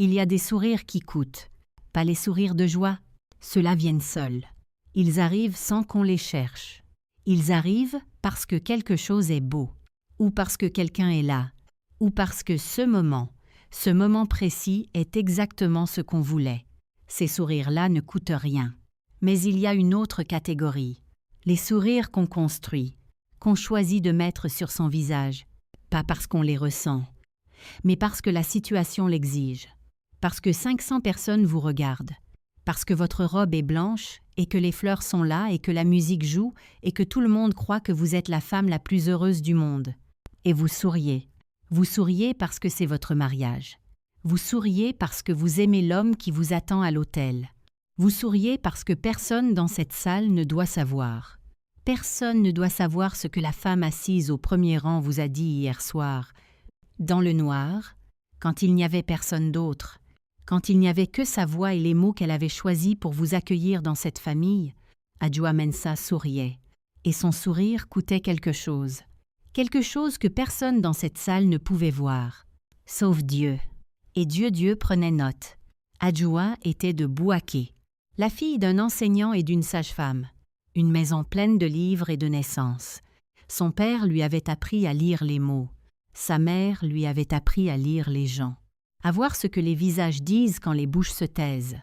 Il y a des sourires qui coûtent, pas les sourires de joie, ceux-là viennent seuls. Ils arrivent sans qu'on les cherche. Ils arrivent parce que quelque chose est beau, ou parce que quelqu'un est là, ou parce que ce moment précis est exactement ce qu'on voulait. Ces sourires-là ne coûtent rien. Mais il y a une autre catégorie, les sourires qu'on construit, qu'on choisit de mettre sur son visage, pas parce qu'on les ressent, mais parce que la situation l'exige, parce que 500 personnes vous regardent, parce que votre robe est blanche et que les fleurs sont là et que la musique joue et que tout le monde croit que vous êtes la femme la plus heureuse du monde. Et vous souriez. Vous souriez parce que c'est votre mariage. Vous souriez parce que vous aimez l'homme qui vous attend à l'hôtel. Vous souriez parce que personne dans cette salle ne doit savoir. Personne ne doit savoir ce que la femme assise au premier rang vous a dit hier soir. Dans le noir, quand il n'y avait personne d'autre, quand il n'y avait que sa voix et les mots qu'elle avait choisis pour vous accueillir dans cette famille, Adjoa Mensah souriait. Et son sourire coûtait quelque chose que personne dans cette salle ne pouvait voir, sauf Dieu. Et Dieu prenait note. Adjoa était de Bouaké, la fille d'un enseignant et d'une sage-femme, une maison pleine de livres et de naissances. Son père lui avait appris à lire les mots, sa mère lui avait appris à lire les gens, à voir ce que les visages disent quand les bouches se taisent,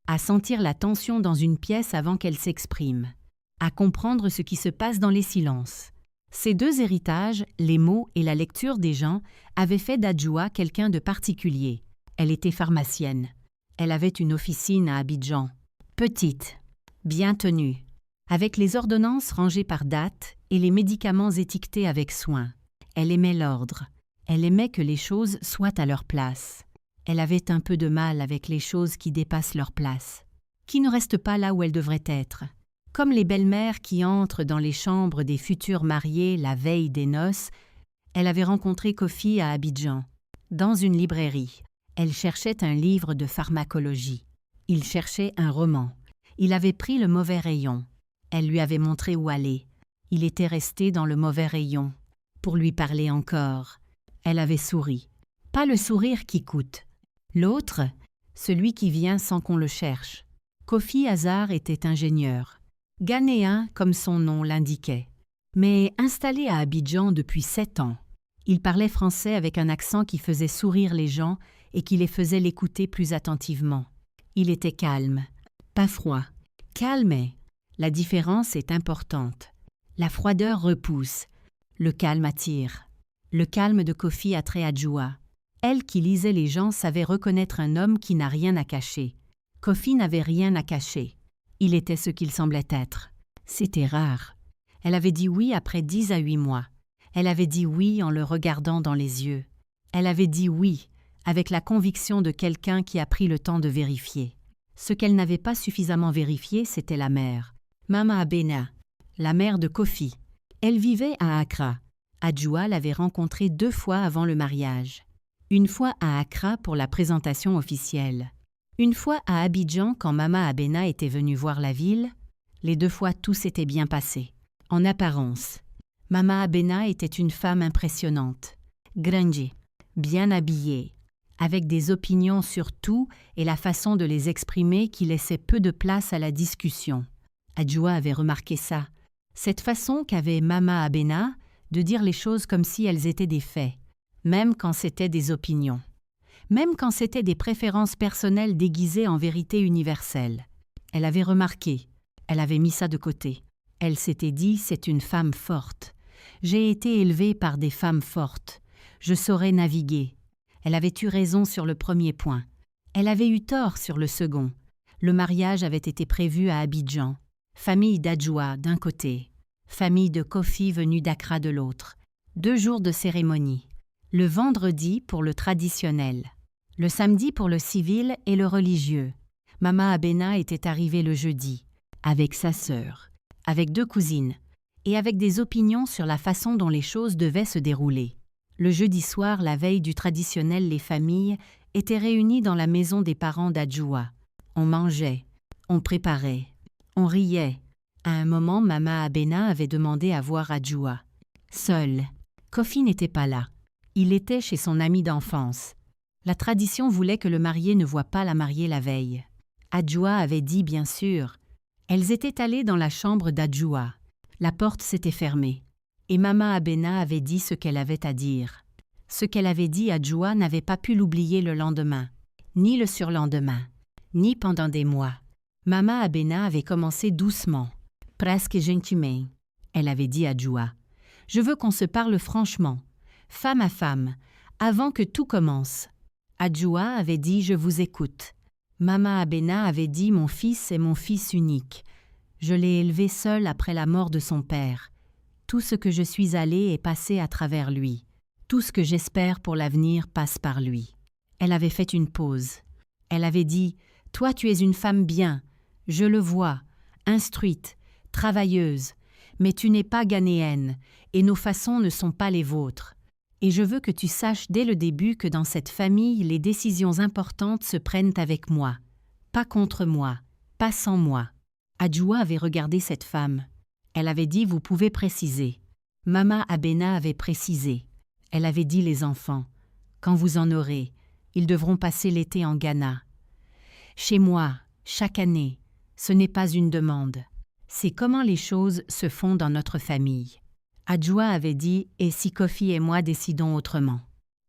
à sentir la tension dans une pièce avant qu'elle s'exprime, à comprendre ce qui se passe dans les silences. Ces deux héritages, les mots et la lecture des gens, avaient fait d'Adjoa quelqu'un de particulier. Elle était pharmacienne. Elle avait une officine à Abidjan, petite, bien tenue, avec les ordonnances rangées par date et les médicaments étiquetés avec soin. Elle aimait l'ordre. Elle aimait que les choses soient à leur place. Elle avait un peu de mal avec les choses qui dépassent leur place, qui ne restent pas là où elles devraient être. Comme les belles-mères qui entrent dans les chambres des futurs mariés la veille des noces, elle avait rencontré Kofi à Abidjan, dans une librairie. Elle cherchait un livre de pharmacologie. Il cherchait un roman. Il avait pris le mauvais rayon. Elle lui avait montré où aller. Il était resté dans le mauvais rayon. Pour lui parler encore. Elle avait souri. Pas le sourire qui coûte. L'autre, celui qui vient sans qu'on le cherche. Kofi Hazard était ingénieur. Ghanéen comme son nom l'indiquait. Mais installé à Abidjan depuis 7 ans. Il parlait français avec un accent qui faisait sourire les gens et qui les faisait l'écouter plus attentivement. Il était calme, pas froid, calmait. La différence est importante. La froideur repousse, le calme attire. Le calme de Kofi attrait Adjoa. Elle qui lisait les gens savait reconnaître un homme qui n'a rien à cacher. Kofi n'avait rien à cacher. Il était ce qu'il semblait être. C'était rare. Elle avait dit oui après 10 à 8 mois. Elle avait dit oui en le regardant dans les yeux. Elle avait dit oui avec la conviction de quelqu'un qui a pris le temps de vérifier. Ce qu'elle n'avait pas suffisamment vérifié, c'était la mère. Mama Abena, la mère de Kofi. Elle vivait à Accra. Adjoa l'avait rencontrée 2 fois avant le mariage. Une fois à Accra pour la présentation officielle. Une fois à Abidjan quand Mama Abena était venue voir la ville. Les 2 fois tout s'était bien passé. En apparence, Mama Abena était une femme impressionnante, grungy, bien habillée, avec des opinions sur tout et la façon de les exprimer qui laissait peu de place à la discussion. Adjoa avait remarqué ça, cette façon qu'avait Mama Abena de dire les choses comme si elles étaient des faits, même quand c'était des opinions, même quand c'était des préférences personnelles déguisées en vérité universelle. Elle avait remarqué, elle avait mis ça de côté. Elle s'était dit, c'est une femme forte. J'ai été élevée par des femmes fortes. Je saurais naviguer. Elle avait eu raison sur le premier point. Elle avait eu tort sur le second. Le mariage avait été prévu à Abidjan. Famille d'Adjoa d'un côté, famille de Kofi venue d'Accra de l'autre. 2 jours de cérémonie. Le vendredi pour le traditionnel. Le samedi pour le civil et le religieux. Mama Abena était arrivée le jeudi, avec sa sœur, avec 2 cousines, et avec des opinions sur la façon dont les choses devaient se dérouler. Le jeudi soir, la veille du traditionnel, les familles étaient réunies dans la maison des parents d'Adjoa. On mangeait, on préparait, on riait. À un moment, Mama Abena avait demandé à voir Adjoa. Seul. Kofi n'était pas là. Il était chez son ami d'enfance. La tradition voulait que le marié ne voie pas la mariée la veille. Adjoa avait dit bien sûr. Elles étaient allées dans la chambre d'Adjoa. La porte s'était fermée. Et Mama Abena avait dit ce qu'elle avait à dire. Ce qu'elle avait dit à Adjoa n'avait pas pu l'oublier le lendemain, ni le surlendemain, ni pendant des mois. Mama Abena avait commencé doucement, presque gentiment. Elle avait dit à Adjoa, « Je veux qu'on se parle franchement, femme à femme, avant que tout commence. » Adjoa avait dit « Je vous écoute. » Mama Abena avait dit « Mon fils est mon fils unique. Je l'ai élevé seul après la mort de son père. Tout ce que je suis allée est passé à travers lui. Tout ce que j'espère pour l'avenir passe par lui. » Elle avait fait une pause. Elle avait dit « Toi tu es une femme bien, je le vois, instruite, travailleuse, mais tu n'es pas ghanéenne, et nos façons ne sont pas les vôtres. Et je veux que tu saches dès le début que dans cette famille, les décisions importantes se prennent avec moi. Pas contre moi, pas sans moi. » Adjoa avait regardé cette femme. Elle avait dit « Vous pouvez préciser. » Mama Abena avait précisé. Elle avait dit « Les enfants, quand vous en aurez, ils devront passer l'été en Ghana. Chez moi, chaque année, ce n'est pas une demande. C'est comment les choses se font dans notre famille. » Adjoa avait dit « Et si Kofi et moi décidons autrement ?»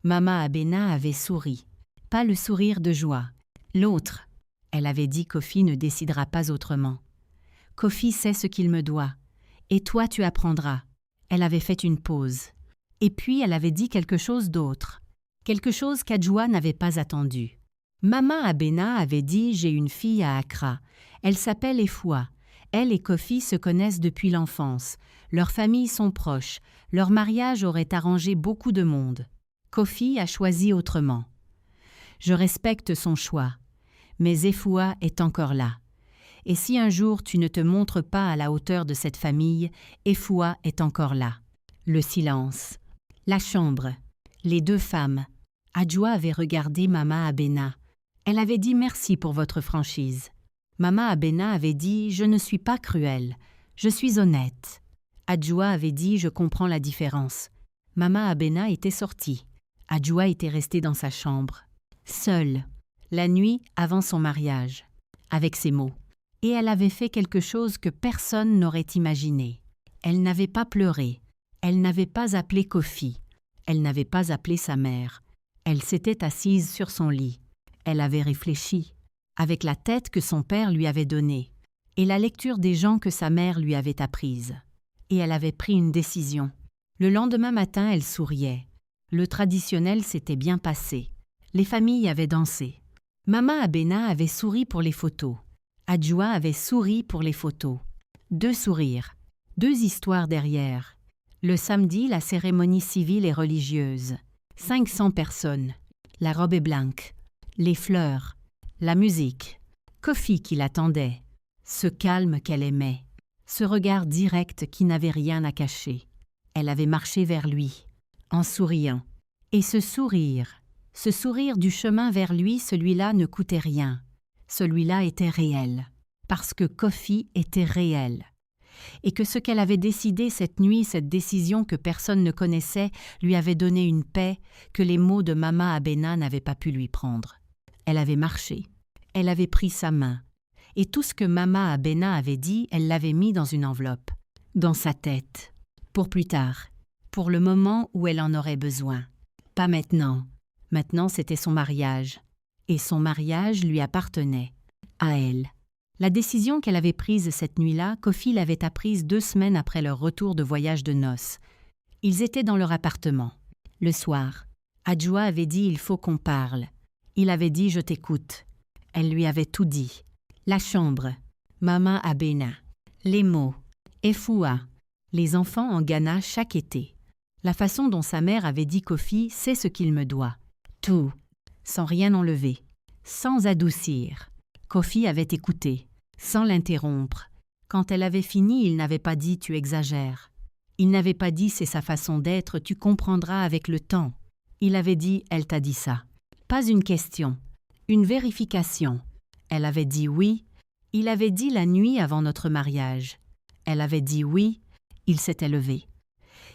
Mama Abena avait souri. Pas le sourire de joie. L'autre. Elle avait dit « Kofi ne décidera pas autrement. Kofi sait ce qu'il me doit. Et toi tu apprendras. » Elle avait fait une pause. Et puis elle avait dit quelque chose d'autre. Quelque chose qu'Adjoa n'avait pas attendu. Mama Abena avait dit « J'ai une fille à Accra. Elle s'appelle Efua. Elle et Kofi se connaissent depuis l'enfance. Leurs familles sont proches. Leur mariage aurait arrangé beaucoup de monde. Kofi a choisi autrement. Je respecte son choix. Mais Efua est encore là. Et si un jour tu ne te montres pas à la hauteur de cette famille, Efua est encore là. » Le silence. La chambre. Les deux femmes. Adjoa avait regardé Mama Abena. Elle avait dit « Merci pour votre franchise. » Mama Abena avait dit « Je ne suis pas cruelle. Je suis honnête. » Adjoa avait dit « Je comprends la différence. » Mama Abena était sortie. Adjoa était restée dans sa chambre. Seule. La nuit avant son mariage. Avec ces mots. Et elle avait fait quelque chose que personne n'aurait imaginé. Elle n'avait pas pleuré. Elle n'avait pas appelé Kofi. Elle n'avait pas appelé sa mère. Elle s'était assise sur son lit. Elle avait réfléchi, avec la tête que son père lui avait donnée, et la lecture des gens que sa mère lui avait apprises. Et elle avait pris une décision. Le lendemain matin, elle souriait. Le traditionnel s'était bien passé. Les familles avaient dansé. Mama Abena avait souri pour les photos. Adjoa avait souri pour les photos. 2 sourires, 2 histoires derrière. Le samedi, la cérémonie civile et religieuse. 500 personnes. La robe est blanche. Les fleurs. La musique. Kofi qui l'attendait. Ce calme qu'elle aimait. Ce regard direct qui n'avait rien à cacher. Elle avait marché vers lui, en souriant. Et ce sourire du chemin vers lui, celui-là ne coûtait rien. Celui-là était réel. Parce que Kofi était réel. Et que ce qu'elle avait décidé cette nuit, cette décision que personne ne connaissait, lui avait donné une paix que les mots de Mama Abena n'avaient pas pu lui prendre. Elle avait marché. Elle avait pris sa main. Et tout ce que Mama Abena avait dit, elle l'avait mis dans une enveloppe, dans sa tête. Pour plus tard. Pour le moment où elle en aurait besoin. Pas maintenant. Maintenant, c'était son mariage. Et son mariage lui appartenait. À elle. La décision qu'elle avait prise cette nuit-là, Kofi l'avait apprise 2 semaines après leur retour de voyage de noces. Ils étaient dans leur appartement. Le soir, Adjoa avait dit « Il faut qu'on parle ». Il avait dit « Je t'écoute ». Elle lui avait tout dit. La chambre, Mama Abena, les mots, Efua, les enfants en Ghana chaque été. La façon dont sa mère avait dit Kofi « C'est ce qu'il me doit ». Tout, sans rien enlever, sans adoucir. Kofi avait écouté. Sans l'interrompre. Quand elle avait fini, il n'avait pas dit « tu exagères ». Il n'avait pas dit « c'est sa façon d'être, tu comprendras avec le temps ». Il avait dit « elle t'a dit ça ». Pas une question, une vérification. Elle avait dit « oui ». Il avait dit la nuit avant notre mariage. Elle avait dit « oui ». Il s'était levé.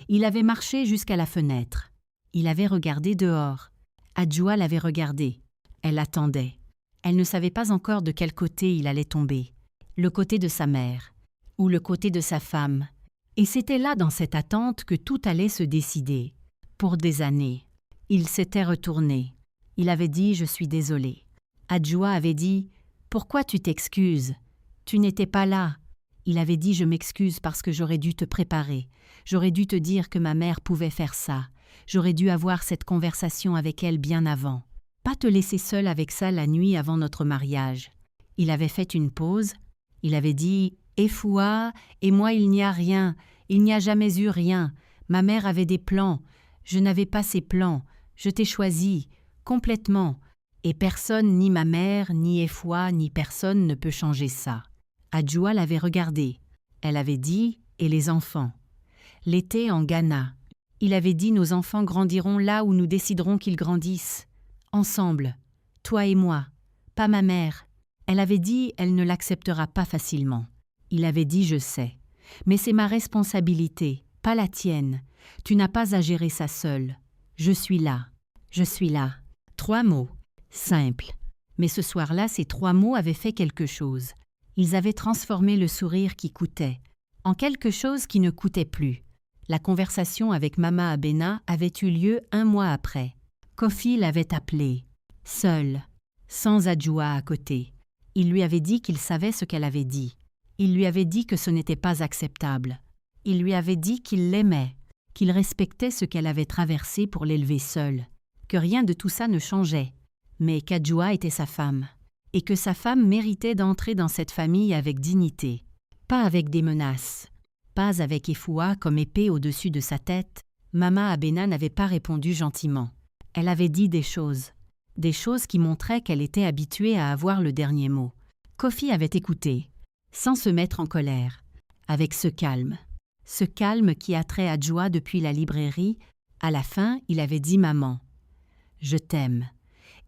Il avait marché jusqu'à la fenêtre. Il avait regardé dehors. Adjoua l'avait regardé. Elle attendait. Elle ne savait pas encore de quel côté il allait tomber. Le côté de sa mère, ou le côté de sa femme. Et c'était là, dans cette attente, que tout allait se décider. Pour des années. Il s'était retourné. Il avait dit « Je suis désolé ». Adjoua avait dit « Pourquoi tu t'excuses? Tu n'étais pas là ». Il avait dit « Je m'excuse parce que j'aurais dû te préparer. J'aurais dû te dire que ma mère pouvait faire ça. J'aurais dû avoir cette conversation avec elle bien avant. Pas te laisser seule avec ça la nuit avant notre mariage. » Il avait fait une pause. Il avait dit « Efoua, et moi il n'y a rien. Il n'y a jamais eu rien. Ma mère avait des plans. Je n'avais pas ces plans. Je t'ai choisi. Complètement. Et personne, ni ma mère, ni Efoua, ni personne ne peut changer ça. » Adjoua l'avait regardé. Elle avait dit « Et les enfants ?» L'été en Ghana. Il avait dit « Nos enfants grandiront là où nous déciderons qu'ils grandissent. Ensemble. Toi et moi. Pas ma mère. » Elle avait dit « Elle ne l'acceptera pas facilement. » Il avait dit « Je sais. Mais c'est ma responsabilité, pas la tienne. Tu n'as pas à gérer ça seule. Je suis là. Je suis là. » 3 mots. Simples. Mais ce soir-là, ces 3 mots avaient fait quelque chose. Ils avaient transformé le sourire qui coûtait en quelque chose qui ne coûtait plus. La conversation avec Mama Abena avait eu lieu 1 mois après. Kofi l'avait appelée, seule, sans Adjoua à côté. Il lui avait dit qu'il savait ce qu'elle avait dit. Il lui avait dit que ce n'était pas acceptable. Il lui avait dit qu'il l'aimait, qu'il respectait ce qu'elle avait traversé pour l'élever seule, que rien de tout ça ne changeait, mais qu'Adjoua était sa femme, et que sa femme méritait d'entrer dans cette famille avec dignité, pas avec des menaces, pas avec Efoua comme épée au-dessus de sa tête. Mama Abena n'avait pas répondu gentiment. Elle avait dit des choses qui montraient qu'elle était habituée à avoir le dernier mot. Kofi avait écouté, sans se mettre en colère, avec ce calme qui attrait Adjoua depuis la librairie. À la fin, il avait dit « Maman, je t'aime,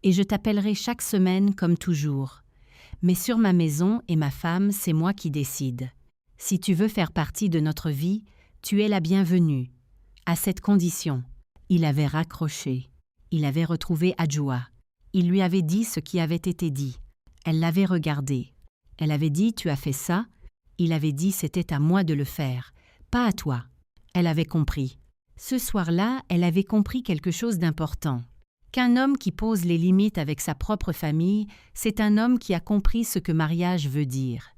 et je t'appellerai chaque semaine comme toujours. Mais sur ma maison et ma femme, c'est moi qui décide. Si tu veux faire partie de notre vie, tu es la bienvenue. À cette condition. » Il avait raccroché. Il avait retrouvé Adjoua. Il lui avait dit ce qui avait été dit. Elle l'avait regardé. Elle avait dit « Tu as fait ça ?» Il avait dit « C'était à moi de le faire, pas à toi. » Elle avait compris. Ce soir-là, elle avait compris quelque chose d'important. Qu'un homme qui pose les limites avec sa propre famille, c'est un homme qui a compris ce que mariage veut dire.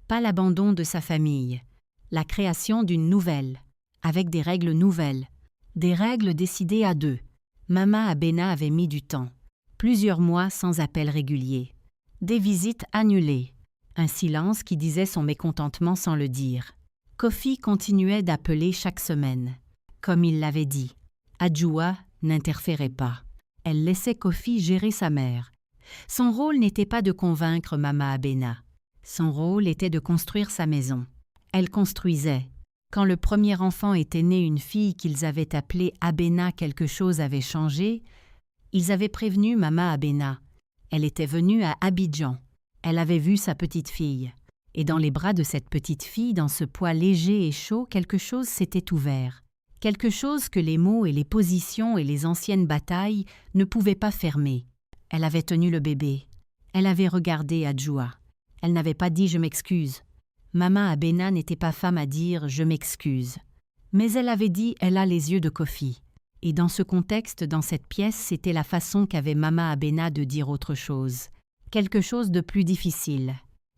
Pas l'abandon de sa famille, la création d'une nouvelle, avec des règles nouvelles, des règles décidées à 2. Mama Abena avait mis du temps, plusieurs mois sans appel régulier, des visites annulées, un silence qui disait son mécontentement sans le dire. Kofi continuait d'appeler chaque semaine. Comme il l'avait dit, Adjoua n'interférait pas. Elle laissait Kofi gérer sa mère. Son rôle n'était pas de convaincre Mama Abena. Son rôle était de construire sa maison. Elle construisait. Quand le premier enfant était né, une fille qu'ils avaient appelée Abena, quelque chose avait changé. Ils avaient prévenu Mama Abena. Elle était venue à Abidjan. Elle avait vu sa petite fille. Et dans les bras de cette petite fille, dans ce poids léger et chaud, quelque chose s'était ouvert. Quelque chose que les mots et les positions et les anciennes batailles ne pouvaient pas fermer. Elle avait tenu le bébé. Elle avait regardé Adjoua. Elle n'avait pas dit « je m'excuse ». Mama Abena n'était pas femme à dire « je m'excuse ». Mais elle avait dit « elle a les yeux de Kofi ». Et dans ce contexte, dans cette pièce, c'était la façon qu'avait Mama Abena de dire autre chose. Quelque chose de plus difficile.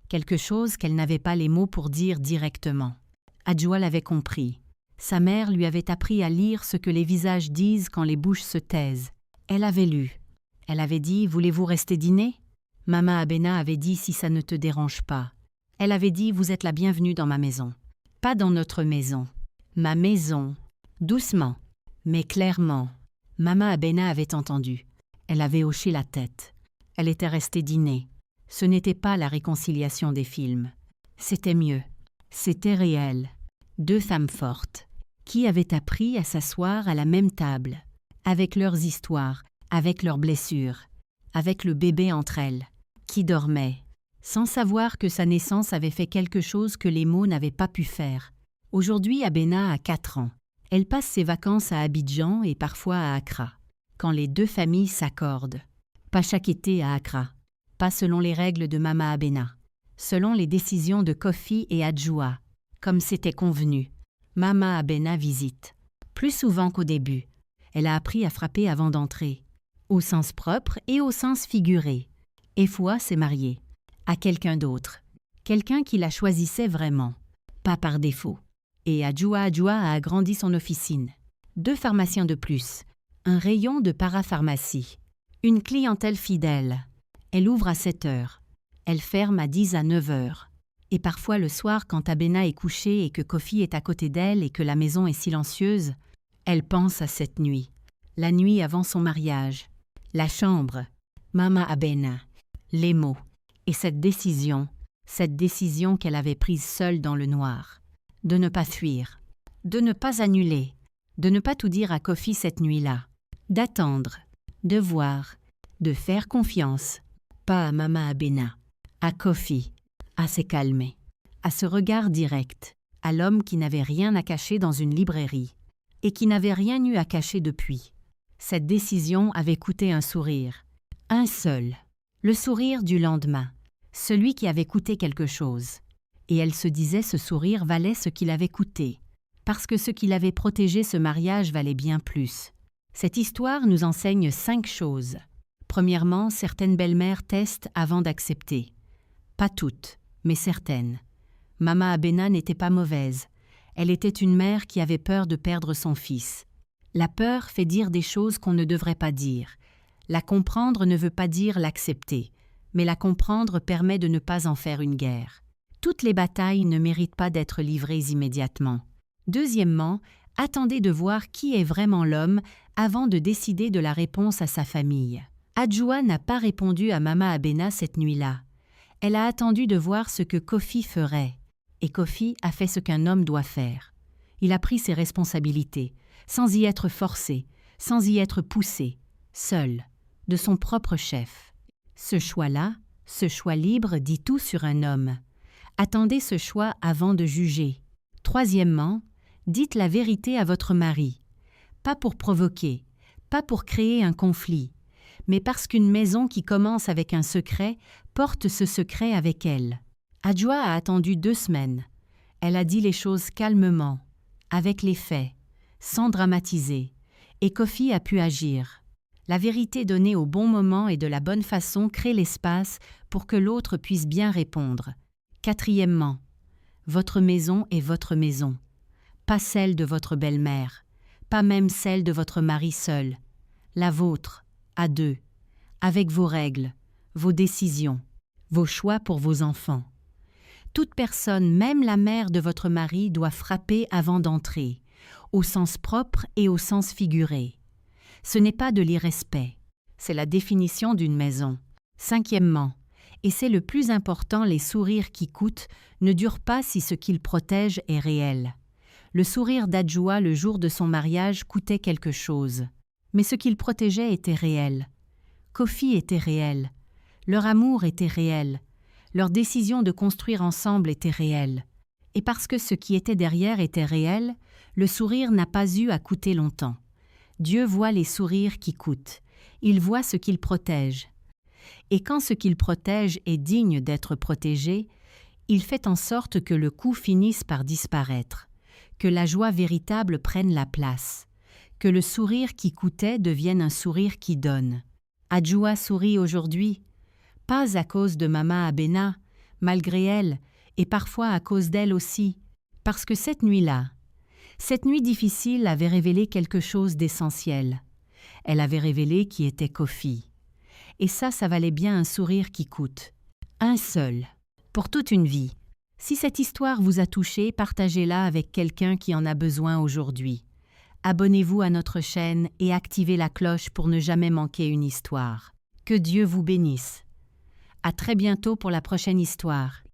Quelque chose qu'elle n'avait pas les mots pour dire directement. Adjoua l'avait compris. Sa mère lui avait appris à lire ce que les visages disent quand les bouches se taisent. Elle avait lu. Elle avait dit « Voulez-vous rester dîner ?» Mama Abena avait dit « Si ça ne te dérange pas ». Elle avait dit « Vous êtes la bienvenue dans ma maison. » Pas dans notre maison. Ma maison. Doucement, mais clairement. Mama Abena avait entendu. Elle avait hoché la tête. Elle était restée dîner. Ce n'était pas la réconciliation des films. C'était mieux. C'était réel. 2 femmes fortes, qui avaient appris à s'asseoir à la même table, avec leurs histoires, avec leurs blessures, avec le bébé entre elles, qui dormait, sans savoir que sa naissance avait fait quelque chose que les mots n'avaient pas pu faire. Aujourd'hui, Abena a 4 ans. Elle passe ses vacances à Abidjan et parfois à Accra. quand les deux familles s'accordent. Pas chaque été à Accra, pas selon les règles de Mama Abena, selon les décisions de Kofi et Adjoa, comme c'était convenu. Mama Abena visite. Plus souvent qu'au début, elle a appris à frapper avant d'entrer, au sens propre et au sens figuré. Efwa s'est mariée à quelqu'un d'autre, quelqu'un qui la choisissait vraiment, pas par défaut. Et Adjoa a agrandi son officine. 2 pharmaciens de plus, un rayon de parapharmacie, une clientèle fidèle. Elle ouvre à 7 heures, elle ferme à 10 à 9 heures. Et parfois le soir, quand Abena est couchée et que Kofi est à côté d'elle et que la maison est silencieuse, elle pense à cette nuit, la nuit avant son mariage, la chambre, Mama Abena, les mots, et cette décision qu'elle avait prise seule dans le noir, de ne pas fuir, de ne pas annuler, de ne pas tout dire à Kofi cette nuit-là, d'attendre, de voir, de faire confiance, pas à Mama Abena, à Kofi, à se calmer, à ce regard direct, à l'homme qui n'avait rien à cacher dans une librairie, et qui n'avait rien eu à cacher depuis. Cette décision avait coûté un sourire, un seul, le sourire du lendemain, celui qui avait coûté quelque chose. Et elle se disait ce sourire valait ce qu'il avait coûté, parce que ce qu'il avait protégé ce mariage valait bien plus. Cette histoire nous enseigne 5 choses. Premièrement, certaines belles-mères testent avant d'accepter. Pas toutes, mais certaines. Mama Abena n'était pas mauvaise. Elle était une mère qui avait peur de perdre son fils. La peur fait dire des choses qu'on ne devrait pas dire. La comprendre ne veut pas dire l'accepter, mais la comprendre permet de ne pas en faire une guerre. Toutes les batailles ne méritent pas d'être livrées immédiatement. Deuxièmement, attendez de voir qui est vraiment l'homme avant de décider de la réponse à sa famille. Adjoa n'a pas répondu à Mama Abena cette nuit-là. Elle a attendu de voir ce que Kofi ferait. Et Kofi a fait ce qu'un homme doit faire. Il a pris ses responsabilités, sans y être forcé, sans y être poussé, seul, de son propre chef. Ce choix-là, ce choix libre dit tout sur un homme. Attendez ce choix avant de juger. Troisièmement, dites la vérité à votre mari. Pas pour provoquer, pas pour créer un conflit, mais parce qu'une maison qui commence avec un secret porte ce secret avec elle. Adjoa a attendu 2 semaines. Elle a dit les choses calmement, avec les faits, sans dramatiser, et Kofi a pu agir. La vérité donnée au bon moment et de la bonne façon crée l'espace pour que l'autre puisse bien répondre. Quatrièmement, votre maison est votre maison, pas celle de votre belle-mère, pas même celle de votre mari seul, la vôtre, à 2, avec vos règles, vos décisions, vos choix pour vos enfants. Toute personne, même la mère de votre mari, doit frapper avant d'entrer, au sens propre et au sens figuré. Ce n'est pas de l'irrespect, c'est la définition d'une maison. Cinquièmement, et c'est le plus important, les sourires qui coûtent ne durent pas si ce qu'ils protègent est réel. Le sourire d'Adjoa le jour de son mariage coûtait quelque chose, mais ce qu'il protégeait était réel. Kofi était réel, leur amour était réel, leur décision de construire ensemble était réelle. Et parce que ce qui était derrière était réel, le sourire n'a pas eu à coûter longtemps. Dieu voit les sourires qui coûtent, il voit ce qu'il protège. Et quand ce qu'il protège est digne d'être protégé, il fait en sorte que le coup finisse par disparaître, que la joie véritable prenne la place, que le sourire qui coûtait devienne un sourire qui donne. Adjoa sourit aujourd'hui, pas à cause de Mama Abena, malgré elle, et parfois à cause d'elle aussi, parce que cette nuit-là, cette nuit difficile avait révélé quelque chose d'essentiel. Elle avait révélé qui était Kofi. Et ça valait bien un sourire qui coûte. Un seul, pour toute une vie. Si cette histoire vous a touché, partagez-la avec quelqu'un qui en a besoin aujourd'hui. Abonnez-vous à notre chaîne et activez la cloche pour ne jamais manquer une histoire. Que Dieu vous bénisse. À très bientôt pour la prochaine histoire.